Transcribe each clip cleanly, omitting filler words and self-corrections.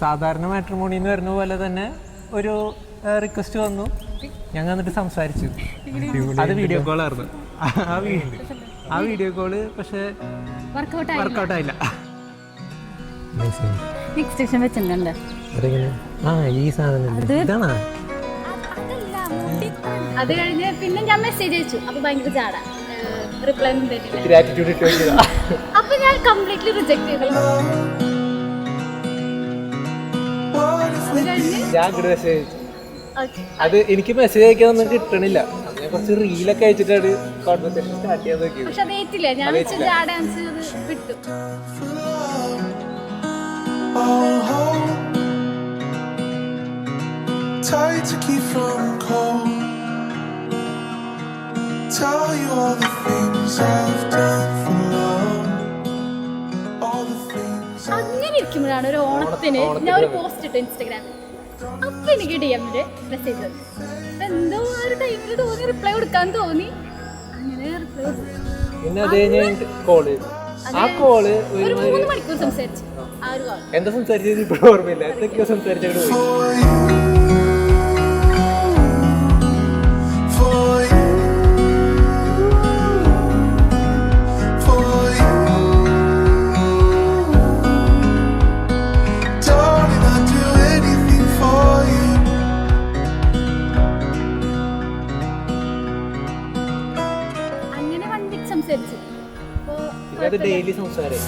സാധാരണ മാട്രിമോണി എന്ന് വരുന്ന പോലെ തന്നെ ഒരു റിക്വസ്റ്റ് വന്നു. ഞങ്ങൾ എന്നിട്ട് സംസാരിച്ചു. അത് വീഡിയോ കോളായിരുന്നു. ആ വീഡിയോ കോള് പക്ഷേ വർക്കൗട്ട് ആയില്ല. ഈ സാധനം ഇതാണോ? അത് കഴിഞ്ഞ് പിന്നെ ഞാൻ മെസ്സേജ് അയച്ചു. അപ്പൊ ഭയങ്കര ചാടാ, റിപ്ലൈ ഒന്നും തരില്ല. അപ്പൊ ഞാൻ കംപ്ലീറ്റ്ലി റിജക്ട് ചെയ്തു. അത് എനിക്ക് മെസ്സേജ് അയക്കാനൊന്നും കിട്ടണില്ല. ഞാൻ കുറച്ച് റീലൊക്കെ അയച്ചിട്ടാണ് കോൺവെർസേഷൻ സ്റ്റാർട്ട് ചെയ്യാൻ നോക്കിയത്. പക്ഷെ അത് ഏറ്റില്ല. ഞാൻ ഡാൻസ് വിട്ടു. Tired to keep from cold. Tell you all the things I've done for love. All the things. അങ്ങനെ ഇരിക്കുമ്പോഴാണ് ഒരു ഓണത്തിന് ഞാൻ ഒരു പോസ്റ്റ് ഇട്ടു ഇൻസ്റ്റാഗ്രാമിൽ. അപ്പൊ എനിക്ക് ഡിഎമ്മില് മെസ്സേജ് വന്നു. എന്തോ ആ ഒരു ടൈമിൽ തോന്നി റിപ്ലൈ കൊടുക്കാൻ തോന്നി. അങ്ങനെ റിപ്ലൈ പിന്നെ അതേ ഞാൻ കോള് ആ കോള് ഒരു 3 മണിക്കൂർ സംസാരിച്ചു. ആ ഒരു കോൾ എന്താ സംസാരിച്ചത് ഇപ്പോഴും ഓർമ്മയില്ല. എന്തൊക്കെയോ സംസാരിച്ചു പോയി. അത് ഡെയിലി സംസാരം.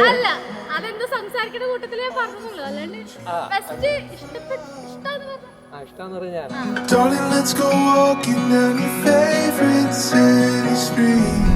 അല്ല, അതെന്തോ സംസാരിക്കുന്ന കൂട്ടത്തിലേ പറഞ്ഞുള്ളൂ. അല്ലാണ്ട് ഇഷ്ടാന്ന് പറഞ്ഞാൽ Darling, let's go walking down your favorite city street.